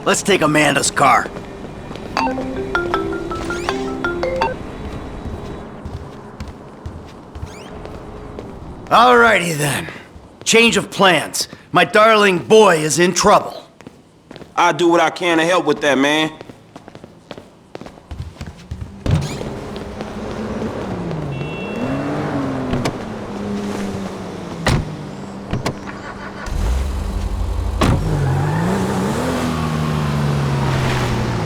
let's take Amanda's car. Alrighty then. Change of plans. My darling boy is in trouble. I'll do what I can to help with that, man.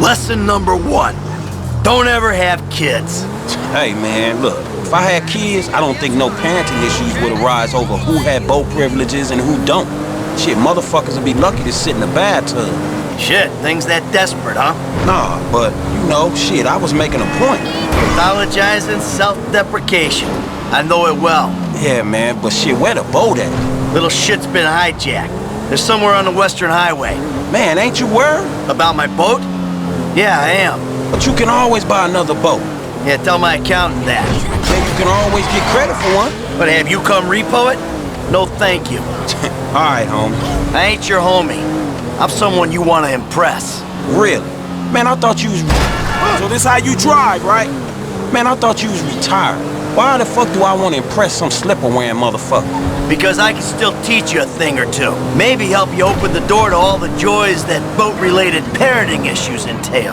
Lesson number 1. Don't ever have kids. Hey, man, look. If I had kids, I don't think no parenting issues would arise over who had boat privileges and who don't. Shit, motherfuckers would be lucky to sit in a bathtub. Shit, things that desperate, huh? Nah, but, you know, shit, I was making a point. Pathologizing self-deprecation. I know it well. Yeah, man, but shit, where the boat at? Little shit's been hijacked. They're somewhere on the Western Highway. Man, ain't you worried? About my boat? Yeah, I am. But you can always buy another boat. Yeah, tell my accountant that. Then you can always get credit for one. But have you come repo it? No thank you. All right, homie. I ain't your homie. I'm someone you want to impress. Really? Man, I thought you was... So this how you drive, right? Man, I thought you was retired. Why the fuck do I want to impress some slipper-wearing motherfucker? Because I can still teach you a thing or two. Maybe help you open the door to all the joys that boat-related parenting issues entail.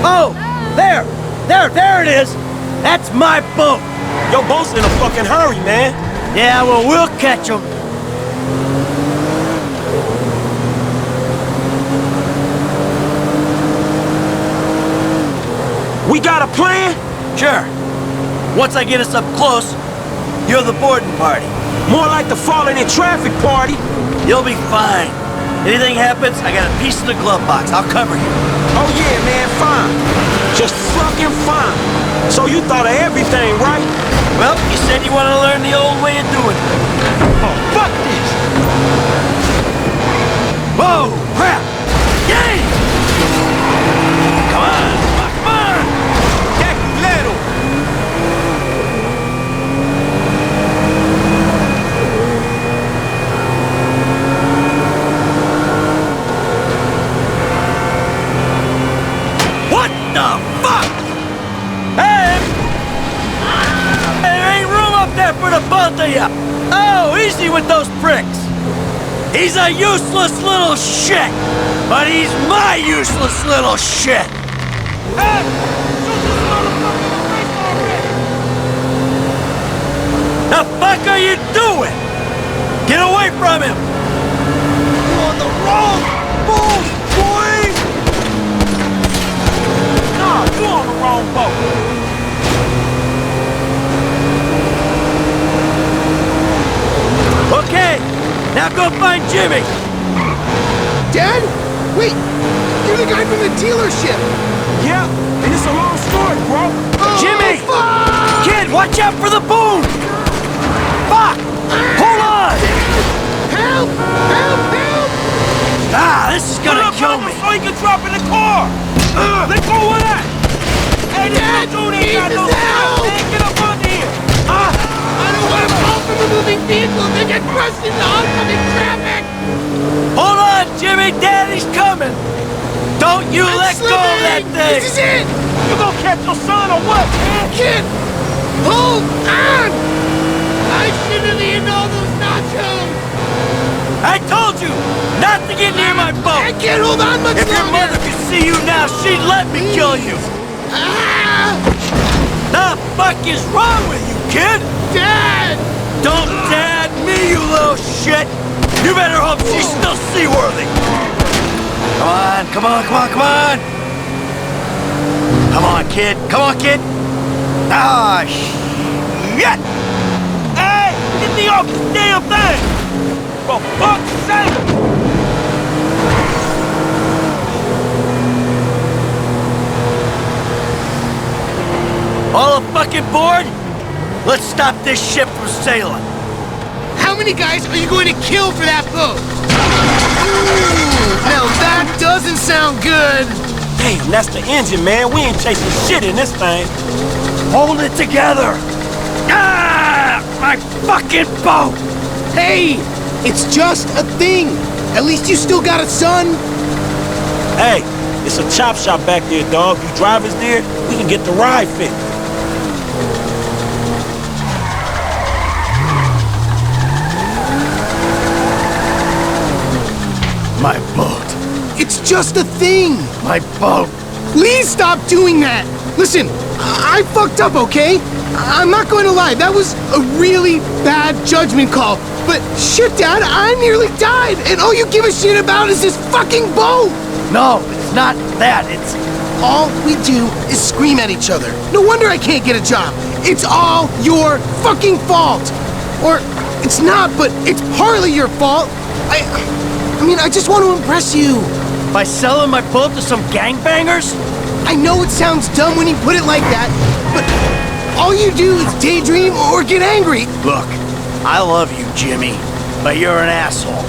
Oh! There it is! That's my boat! Your boat's in a fucking hurry, man. Yeah, well, we'll catch him. We got a plan? Sure. Once I get us up close, you're the boarding party. More like the falling in traffic party. You'll be fine. Anything happens, I got a piece in the glove box. I'll cover you. Oh yeah, man, fine. Just fucking fine. So you thought of everything, right? Well, you said you want to learn the old way of doing it. Oh, fuck this! Whoa! Crap! Yay! Come on! Come on! Get little! What the fuck? Hey! There ain't room up there for the both of you! Oh, easy with those pricks! He's a useless little shit! But he's my useless little shit! Hey! The fuck are you doing? Get away from him! You're on the wrong boat, boy! Nah, you on the wrong boat. Okay, now go find Jimmy! Dad? Wait! You're the guy from the dealership! Yeah, and it's a long story, bro. Oh, Jimmy! fuck! Kid, watch out for the boom! Fuck! Hold on! Help! Help! Help! Ah, this is gonna kill me! So he can drop in the car! Let go of that! Hey, Dad, this dude ain't got no Jesus, sense! help! Man, get up under here! I don't want to fall from a moving vehicle! They get crushed into oncoming traffic! Hold on, Jimmy! Daddy's coming! Don't you let go of that thing! This is it! You gonna catch your son or what, man? Kid! Hold on! I shouldn't have eaten all those nachos! I told you not to get near my boat! I can't hold on much If your longer! mother could see you now, she'd let me kill you! Ah! The fuck is wrong with you, kid? Dad! Don't dad me, you little shit! You better hope she's still seaworthy! Come on, come on, come on, come on! Come on, kid! Come on, kid! Ah, shit! Hey, get me off this damn thing! For fuck's sake! All fucking board? Let's stop this ship from sailing. How many guys are you going to kill for that boat? Ooh, now that doesn't sound good. Damn, that's the engine, man. We ain't chasing shit in this thing. Hold it together! Ah! My fucking boat! Hey, it's just a thing. At least you still got a son. Hey, it's a chop shop back there, dog. You drivers there, we can get the ride fixed. My boat. It's just a thing. My boat. Please stop doing that. Listen, I fucked up, okay? I'm not going to lie. That was a really bad judgment call. But shit, Dad, I nearly died, and all you give a shit about is this fucking boat. No, it's not that. It's... All we do is scream at each other. No wonder I can't get a job. It's all your fucking fault. Or it's not, but it's partly your fault. I mean, I just want to impress you. By selling my boat to some gangbangers? I know it sounds dumb when you put it like that, but all you do is daydream or get angry. Look, I love you, Jimmy, but you're an asshole.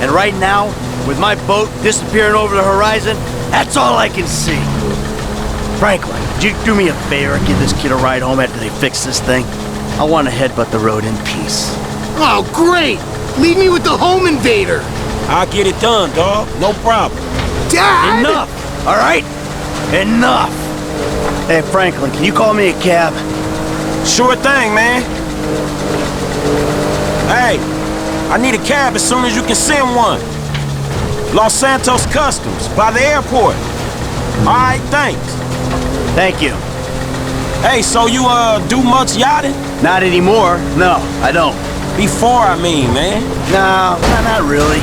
And right now, with my boat disappearing over the horizon, that's all I can see. Franklin, would you do me a favor and give this kid a ride home after they fix this thing? I want to headbutt the road in peace. Oh, great! Leave me with the home invader. I'll get it done, dog. No problem. Dad! Enough, all right? Enough! Hey, Franklin, can you call me a cab? Sure thing, man. Hey, I need a cab as soon as you can send one. Los Santos Customs, by the airport. All right, thanks. Thank you. Hey, so you, do much yachting? Not anymore. No, I don't. Before, I mean, man. No, not really.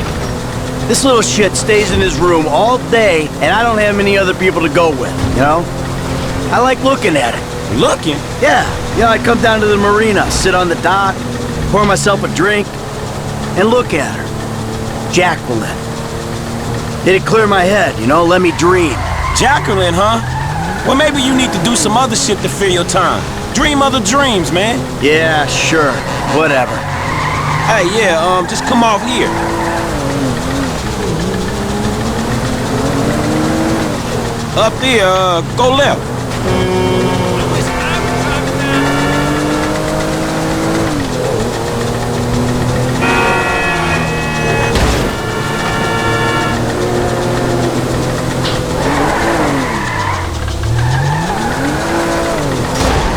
This little shit stays in his room all day, and I don't have many other people to go with, you know? I like looking at it. Looking? Yeah, you know, I come down to the marina, sit on the dock, pour myself a drink, and look at her. Jacqueline. It'd clear my head, you know, let me dream. Jacqueline, huh? Well, maybe you need to do some other shit to fill your time. Dream other dreams, man. Yeah, sure, whatever. Hey, yeah, just come off here. Up there, go left.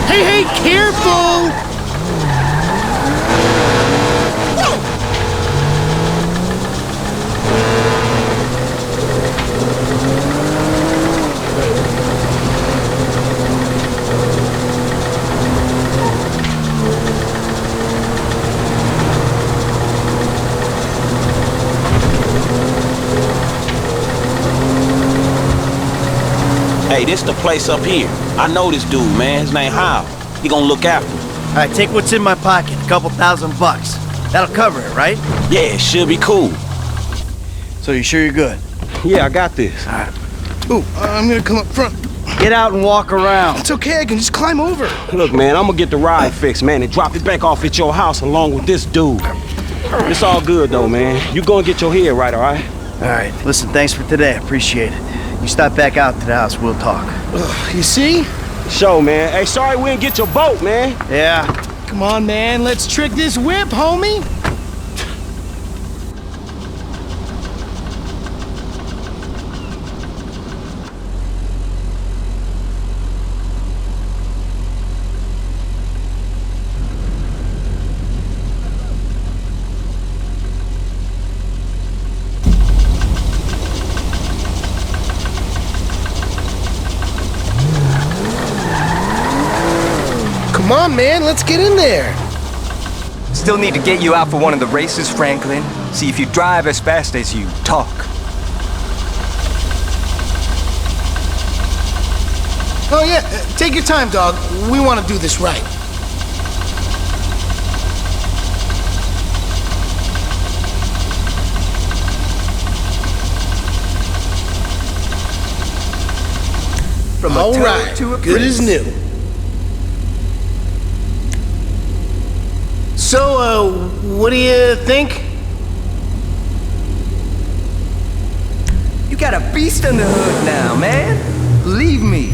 Hey, careful! Hey, this the place up here. I know this dude, man. His name Hal. He gonna look after me. All right, take what's in my pocket, a couple $1,000. That'll cover it, right? Yeah, it should be cool. So you sure you're good? Yeah, I got this. All right. Ooh, I'm gonna come up front. Get out and walk around. It's okay, I can just climb over. Look, man, I'm gonna get the ride fixed, man, and drop it back off at your house along with this dude. It's all good, though, man. You go and get your head right, all right? All right, listen, thanks for today. I appreciate it. You stop back out to the house, we'll talk. You see? Show, man. Hey, sorry we didn't get your boat, man. Yeah. Come on, man, let's trick this whip, homie. Come on, man, let's get in there. Still need to get you out for one of the races, Franklin. See if you drive as fast as you talk. Oh, yeah, take your time, dog. We want to do this right. From a All toad right, to a good prince. as new. So, what do you think? You got a beast in the hood now, man. Believe me.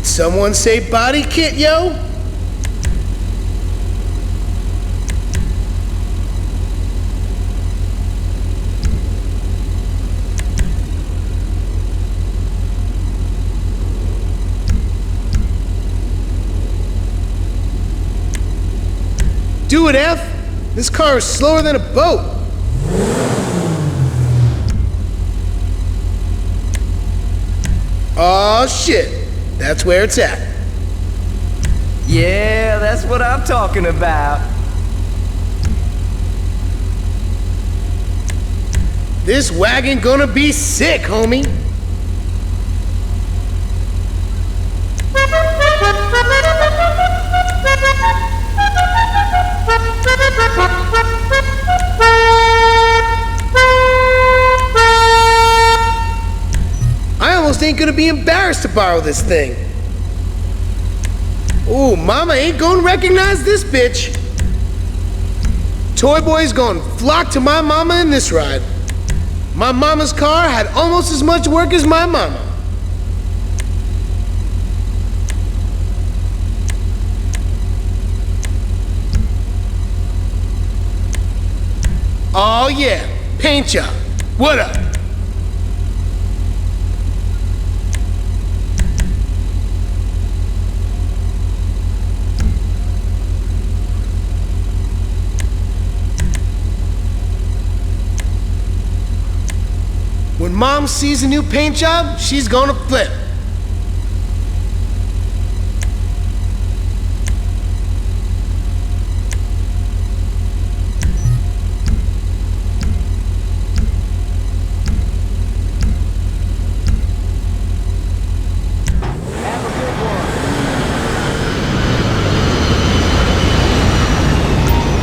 someone say body kit, yo? Do it, F! This car is slower than a boat! Aw, shit. That's where it's at. Yeah, that's what I'm talking about. This wagon gonna be sick, homie. I almost ain't gonna be embarrassed to borrow this thing. Ooh, mama ain't gonna recognize this bitch. Toy boy's gonna flock to my mama in this ride. My mama's car had almost as much work as my mama. Oh yeah, paint job. What up? When Mom sees a new paint job, she's gonna flip.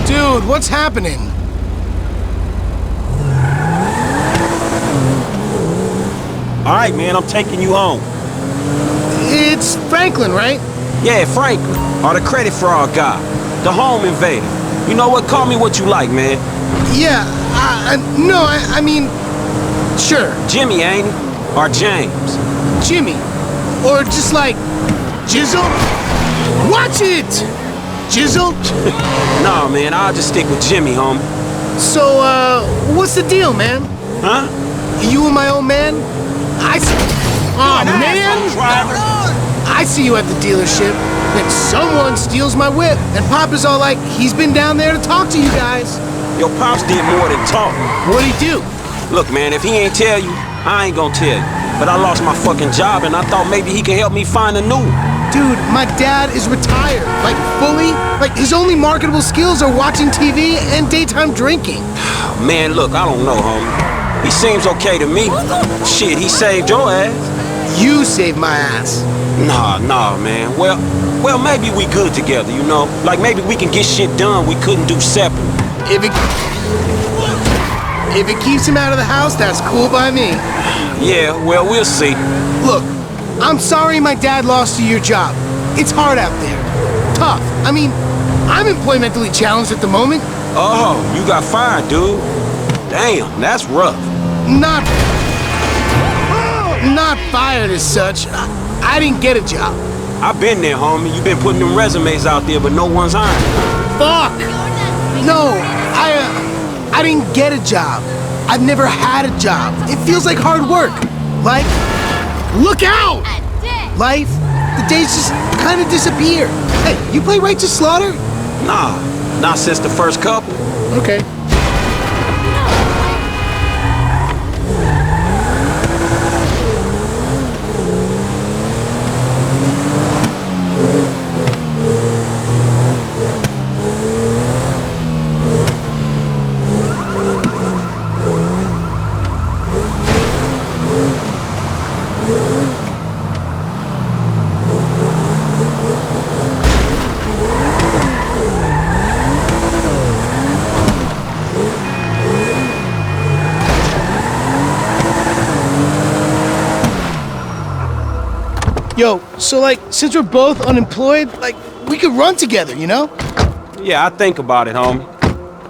Dude, what's happening? All right, man, I'm taking you home. It's Franklin, right? Yeah, Franklin, or the credit fraud guy, the home invader. You know what? Call me what you like, man. Yeah, no, I mean, sure, Jimmy, ain't he? Or James? Jimmy. Or just like, Jizzle? Watch it! Jizzle? Nah, man, I'll just stick with Jimmy, homie. So, what's the deal, man? Huh? You and my old man? Oh, man! I see you at the dealership, and someone steals my whip, and Papa's all like, he's been down there to talk to you guys. Your pops did more than talk. What'd he do? Look, man, if he ain't tell you, I ain't gonna tell you. But I lost my fucking job, and I thought maybe he could help me find a new one. Dude, my dad is retired, like fully. Like his only marketable skills are watching TV and daytime drinking. Man, look, I don't know, homie. He seems okay to me. Shit, he saved your ass. You saved my ass. Nah, man. Well, maybe we good together, you know? Like maybe we can get shit done we couldn't do separate. If it keeps him out of the house, that's cool by me. Yeah, well, we'll see. Look, I'm sorry my dad lost you your job. It's hard out there. Tough. I mean, I'm employmentally challenged at the moment. Oh, you got fired, dude. Damn, that's rough. Not fired as such. I didn't get a job. I've been there, homie. You been putting them resumes out there, but no one's hiring. Fuck! No, I didn't get a job. I've never had a job. It feels like hard work. Like, look out! Life, the days just kind of disappear. Hey, you play Righteous Slaughter? Nah, not since the first couple. Okay. Yo, so like, since we're both unemployed, like, we could run together, you know? Yeah, I think about it, homie.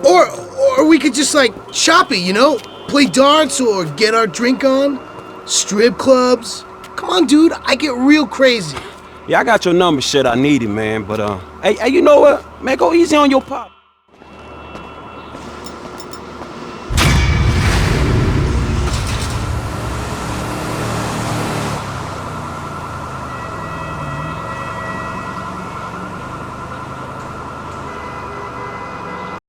Or we could just like shop it, you know? Play darts or get our drink on. Strip clubs. Come on, dude, I get real crazy. Yeah, I got your number, shit. I need it, man. But hey, you know what? Man, go easy on your pop.